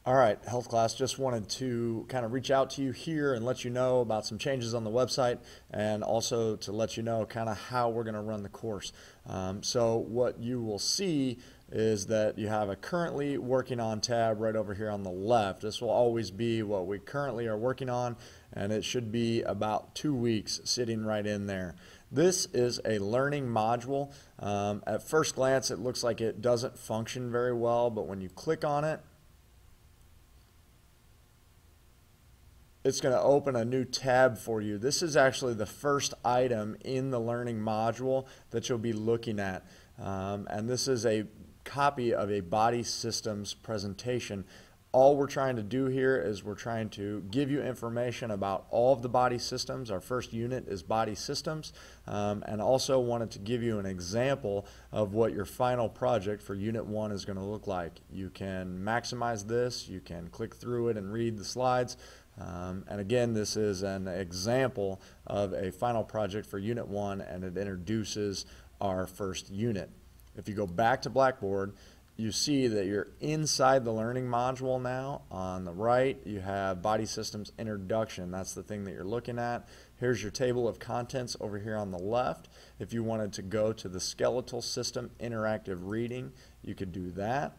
All right, health class, just wanted to kind of reach out to you here and let you know about some changes on the website and also to let you know kind of how we're going to run the course. So what you will see is that you have a currently working on tab right over here on the left. This will always be what we currently are working on, and it should be about 2 weeks sitting right in there. This is a learning module. At first glance, it looks like it doesn't function very well, but when you click on it, it's going to open a new tab for you. This is actually the first item in the learning module that you'll be looking at. And this is a copy of a body systems presentation. All we're trying to do here is we're trying to give you information about all of the body systems. Our first unit is body systems, and also wanted to give you an example of what your final project for Unit 1 is going to look like. You can maximize this, you can click through it and read the slides. And again, this is an example of a final project for Unit 1, and it introduces our first unit. If you go back to Blackboard, you see that you're inside the learning module now. On the right, you have Body Systems Introduction. That's the thing that you're looking at. Here's your table of contents over here on the left. If you wanted to go to the Skeletal System Interactive Reading, you could do that.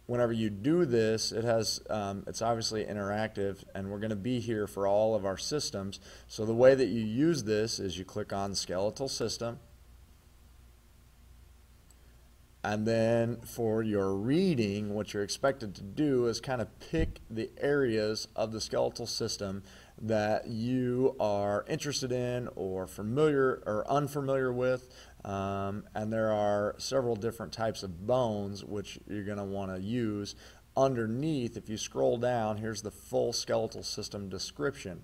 Whenever you do this, it's obviously interactive, and we're going to be here for all of our systems. So the way that you use this is you click on Skeletal System, and then for your reading, what you're expected to do is kind of pick the areas of the skeletal system that you are interested in or familiar or unfamiliar with. And there are several different types of bones which you're going to want to use. Underneath, if you scroll down, here's the full skeletal system description.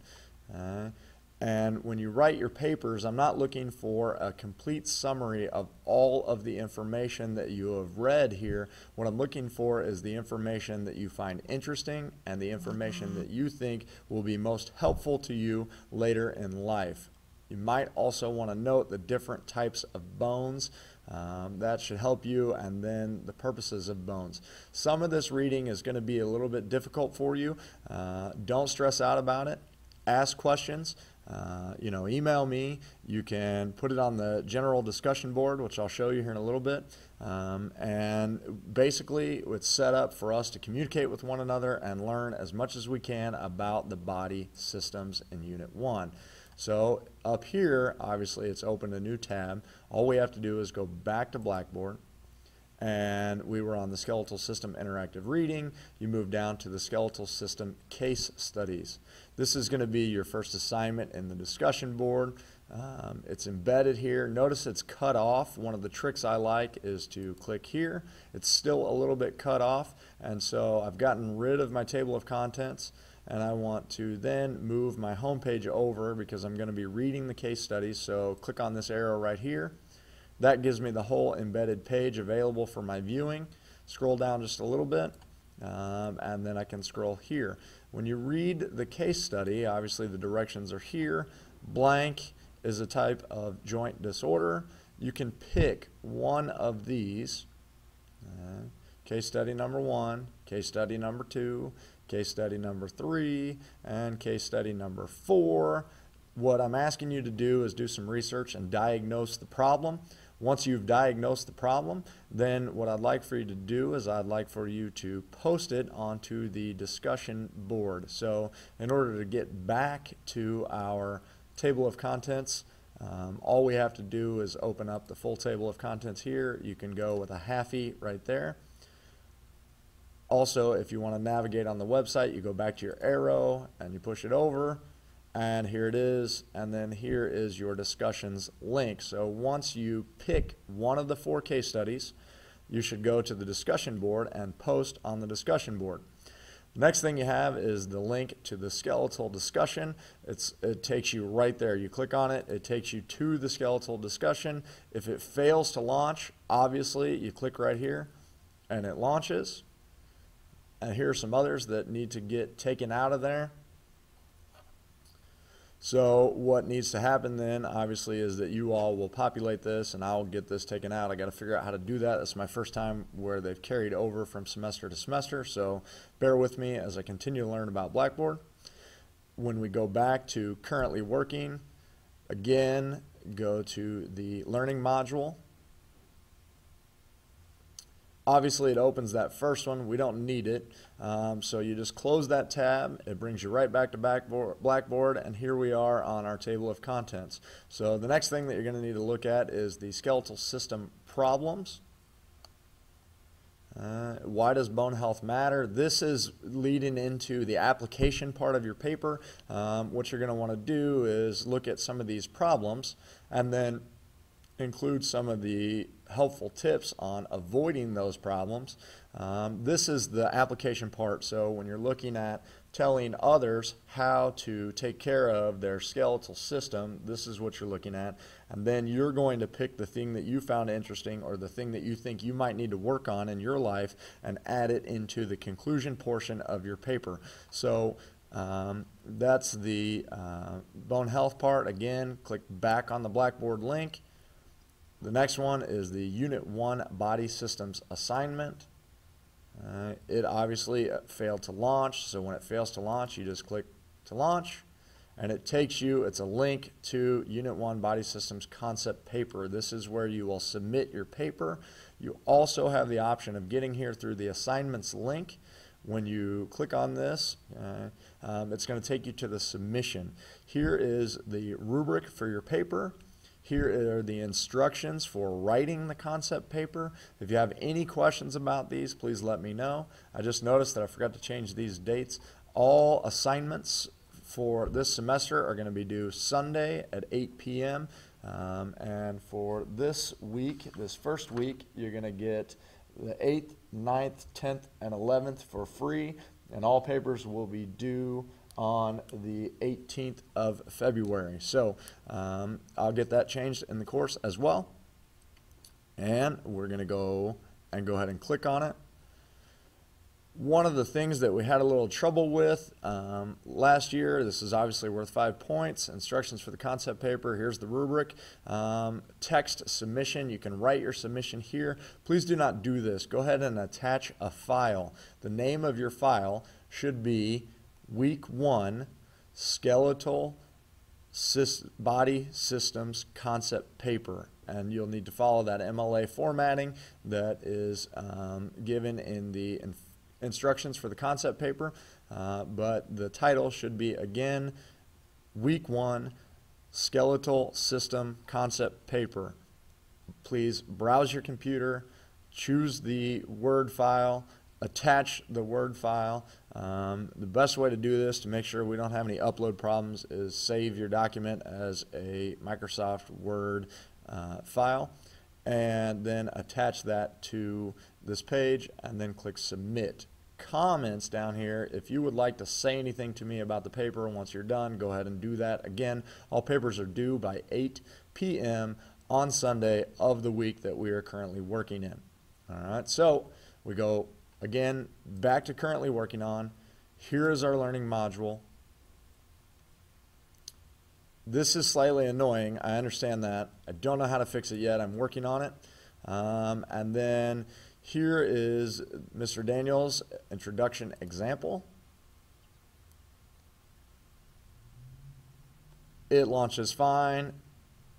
And when you write your papers, I'm not looking for a complete summary of all of the information that you have read here. What I'm looking for is the information that you find interesting and the information that you think will be most helpful to you later in life. You might also want to note the different types of bones. That should help you, and then the purposes of bones. Some of this reading is going to be a little bit difficult for you. Don't stress out about it. Ask questions. Email me. You can put it on the general discussion board, which I'll show you here in a little bit. And basically, it's set up for us to communicate with one another and learn as much as we can about the body systems in Unit 1. So up here, obviously, it's opened a new tab. All we have to do is go back to Blackboard. And we were on the Skeletal System Interactive Reading. You move down to the Skeletal System Case Studies. This is going to be your first assignment in the discussion board. It's embedded here. Notice it's cut off. One of the tricks I like is to click here. It's still a little bit cut off, and so I've gotten rid of my table of contents, and I want to then move my home page over because I'm going to be reading the case studies. So click on this arrow right here. That gives me the whole embedded page available for my viewing. Scroll down just a little bit, and then I can scroll here. When you read the case study, obviously the directions are here. Blank is a type of joint disorder. You can pick one of these. Case study number 1, case study number 2, case study number 3, and case study number 4. What I'm asking you to do is do some research and diagnose the problem. Once you've diagnosed the problem, then what I'd like for you to do is I'd like for you to post it onto the discussion board. So in order to get back to our table of contents, all we have to do is open up the full table of contents here. You can go with a -E right there. Also, if you want to navigate on the website, you go back to your arrow and you push it over. And here it is, and then here is your discussions link. So once you pick one of the 4 case studies, you should go to the discussion board and post on the discussion board. Next thing you have is the link to the skeletal discussion. It takes you right there. You click on it, it takes you to the skeletal discussion. If it fails to launch, obviously you click right here and it launches. And here are some others that need to get taken out of there. So what needs to happen then, obviously, is that you all will populate this and I'll get this taken out. I got to figure out how to do that. That's my first time where they've carried over from semester to semester, so bear with me as I continue to learn about Blackboard. When we go back to currently working, again, go to the learning module. Obviously, it opens that first one. We don't need it. So you just close that tab. It brings you right back to Blackboard, and here we are on our table of contents. So the next thing that you're going to need to look at is the skeletal system problems. Why does bone health matter? This is leading into the application part of your paper. What you're going to want to do is look at some of these problems and then include some of the helpful tips on avoiding those problems. This is the application part, so when you're looking at telling others how to take care of their skeletal system, this is what you're looking at, and then you're going to pick the thing that you found interesting or the thing that you think you might need to work on in your life and add it into the conclusion portion of your paper. So that's the bone health part. Again, click back on the Blackboard link. The next one is the Unit 1 Body Systems assignment. It obviously failed to launch, so when it fails to launch, you just click to launch, and it takes you, it's a link to Unit 1 Body Systems concept paper. This is where you will submit your paper. You also have the option of getting here through the assignments link. When you click on this, it's going to take you to the submission. Here is the rubric for your paper. Here are the instructions for writing the concept paper. If you have any questions about these, please let me know. I just noticed that I forgot to change these dates. All assignments for this semester are going to be due Sunday at 8 p.m. And for this week, this first week, you're going to get the 8th, 9th, 10th, and 11th for free, and all papers will be due on the 18th of February. So I'll get that changed in the course as well. And we're going to go ahead and click on it. One of the things that we had a little trouble with last year, this is obviously worth 5 points, instructions for the concept paper, here's the rubric, text submission, you can write your submission here. Please do not do this. Go ahead and attach a file. The name of your file should be Week 1 Skeletal Body Systems Concept Paper, and you'll need to follow that MLA formatting that is given in the instructions for the concept paper, but the title should be, again, Week 1 Skeletal System Concept Paper. Please browse your computer, choose the Word file, attach the Word file. The best way to do this to make sure we don't have any upload problems is save your document as a Microsoft Word file and then attach that to this page and then click submit. Comments down here, if you would like to say anything to me about the paper once you're done, go ahead and do that. Again, all papers are due by 8 p.m. on Sunday of the week that we are currently working in. All right, so we go again back to currently working on. Here is our learning module. This is slightly annoying, I understand that. I don't know how to fix it yet. I'm working on it. And then here is Mr. Daniels' introduction example. It launches fine.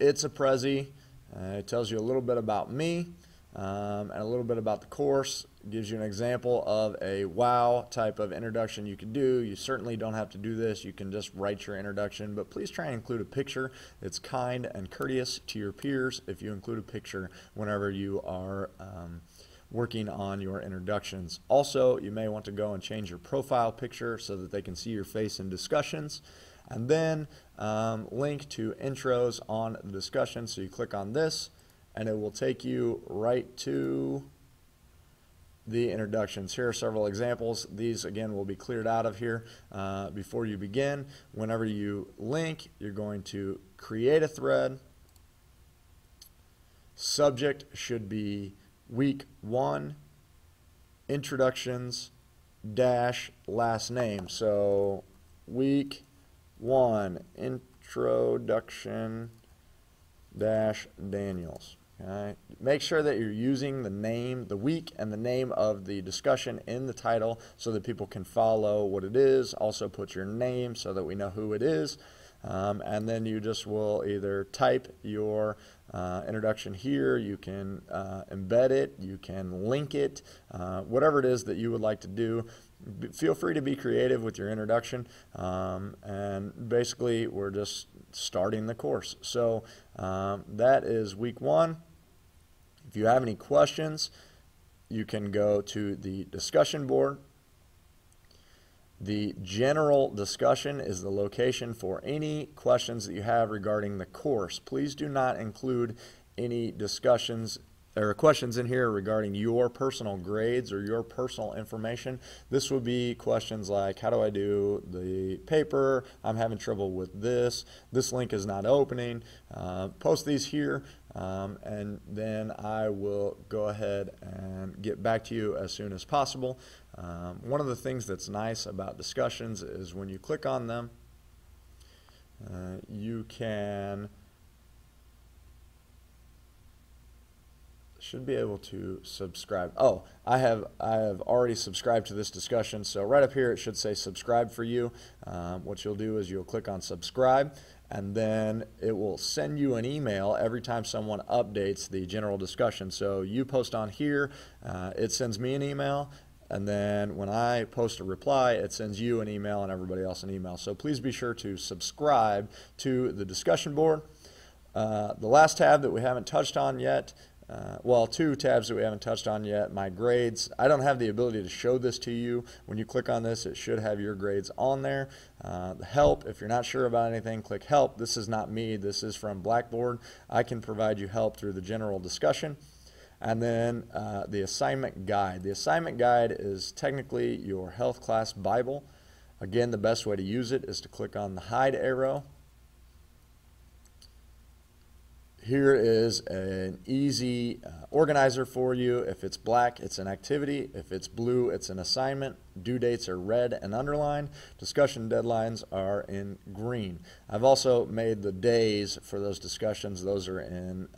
It's a Prezi. It tells you a little bit about me and a little bit about the course. It gives you an example of a WOW type of introduction you could do. You certainly don't have to do this. You can just write your introduction, but please try and include a picture. It's kind and courteous to your peers if you include a picture whenever you are working on your introductions. Also, you may want to go and change your profile picture so that they can see your face in discussions. And then link to intros on the discussion. So you click on this and it will take you right to the introductions. Here are several examples. These again will be cleared out of here before you begin. Whenever you link, you're going to create a thread. Subject should be Week 1 Introductions dash last name. So Week 1 Introductions Astroduction-Daniels. Okay. Make sure that you're using the name, the week, and the name of the discussion in the title so that people can follow what it is. Also put your name so that we know who it is. And then you just will either type your introduction here, you can embed it, you can link it, whatever it is that you would like to do. Feel free to be creative with your introduction, and basically we're just starting the course. So that is week 1. If you have any questions, you can go to the discussion board. The general discussion is the location for any questions that you have regarding the course. Please do not include any discussions or questions in here regarding your personal grades or your personal information. This would be questions like, how do I do the paper? I'm having trouble with this. This link is not opening. Post these here, and then I will go ahead and get back to you as soon as possible. One of the things that's nice about discussions is when you click on them, you should be able to subscribe. Oh, I have already subscribed to this discussion, so right up here it should say subscribe for you. What you'll do is you'll click on subscribe, and then it will send you an email every time someone updates the general discussion. So you post on here, it sends me an email, and then when I post a reply, it sends you an email and everybody else an email. So please be sure to subscribe to the discussion board. The last tab that we haven't touched on yet, well, 2 tabs that we haven't touched on yet, my grades. I don't have the ability to show this to you. When you click on this, it should have your grades on there. The help, if you're not sure about anything, click help. This is not me. This is from Blackboard. I can provide you help through the general discussion. And then the assignment guide. The assignment guide is technically your health class Bible. Again, the best way to use it is to click on the hide arrow. Here is an easy organizer for you. If it's black, it's an activity. If it's blue, it's an assignment. Due dates are red and underlined. Discussion deadlines are in green. I've also made the days for those discussions. Those are in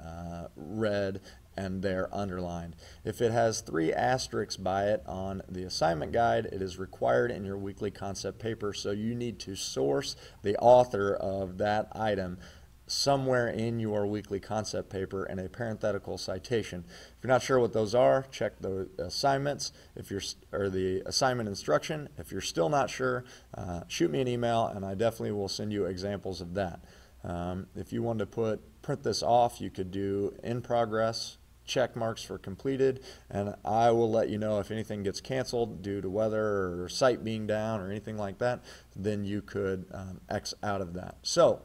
red and they're underlined. If it has 3 asterisks by it on the assignment guide, it is required in your weekly concept paper, so you need to source the author of that item somewhere in your weekly concept paper in a parenthetical citation. If you're not sure what those are, check the assignments or the assignment instruction. If you're still not sure, shoot me an email and I definitely will send you examples of that. If you wanted to print this off, you could do in progress, check marks for completed, and I will let you know if anything gets canceled due to weather or site being down or anything like that. Then you could X out of that. So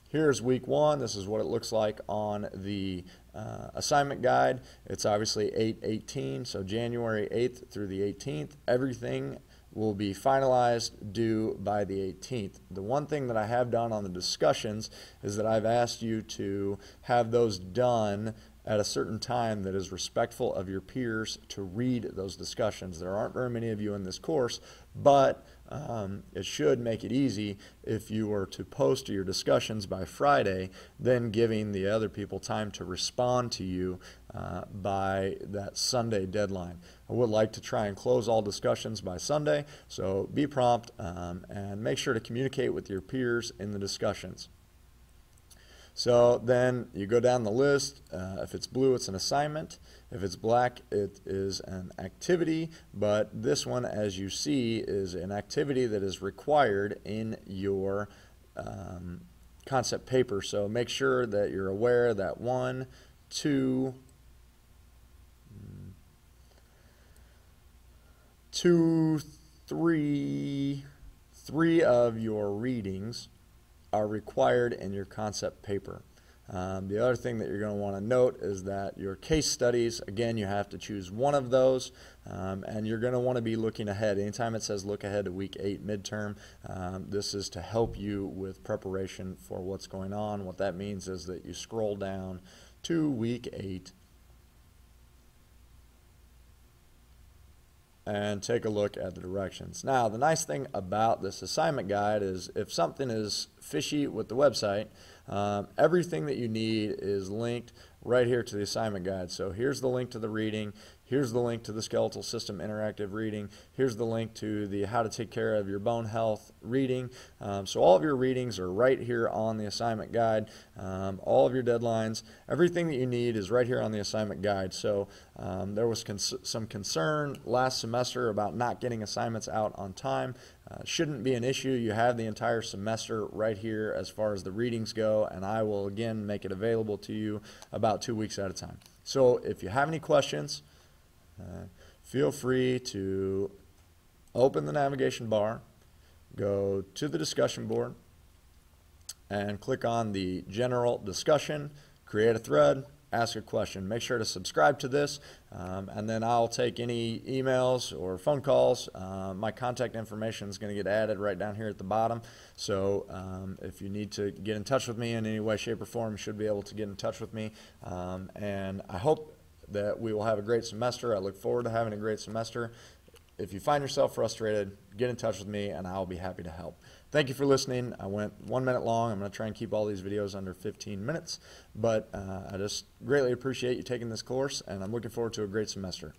here's week 1. This is what it looks like on the assignment guide. It's obviously 8/18, so January 8th through the 18th. Everything will be finalized due by the 18th. The one thing that I have done on the discussions is that I've asked you to have those done at a certain time that is respectful of your peers to read those discussions. There aren't very many of you in this course, but it should make it easy if you were to post your discussions by Friday, then giving the other people time to respond to you by that Sunday deadline. I would like to try and close all discussions by Sunday, so be prompt and make sure to communicate with your peers in the discussions. So then you go down the list. If it's blue, it's an assignment. If it's black, it is an activity. But this one, as you see, is an activity that is required in your concept paper. So make sure that you're aware that 1, 2, 3 of your readings are required in your concept paper. The other thing that you're going to want to note is that your case studies, again, you have to choose one of those, and you're going to want to be looking ahead. Anytime it says look ahead to week 8 midterm, this is to help you with preparation for what's going on. What that means is that you scroll down to week 8. and take a look at the directions. Now, the nice thing about this assignment guide is if something is fishy with the website, everything that you need is linked right here to the assignment guide. So here's the link to the reading, here's the link to the skeletal system interactive reading, here's the link to the how to take care of your bone health reading. So all of your readings are right here on the assignment guide. All of your deadlines, everything that you need is right here on the assignment guide. So there was some concern last semester about not getting assignments out on time. Shouldn't be an issue. You have the entire semester right here as far as the readings go, and I will again make it available to you about 2 weeks at a time. So if you have any questions, feel free to open the navigation bar, go to the discussion board, and click on the general discussion, create a thread, ask a question. Make sure to subscribe to this, and then I'll take any emails or phone calls. My contact information is going to get added right down here at the bottom. So if you need to get in touch with me in any way, shape, or form, you should be able to get in touch with me. And I hope that we will have a great semester. I look forward to having a great semester. If you find yourself frustrated, get in touch with me and I'll be happy to help. Thank you for listening. I went 1 minute long. I'm going to try and keep all these videos under 15 minutes, but I just greatly appreciate you taking this course, and I'm looking forward to a great semester.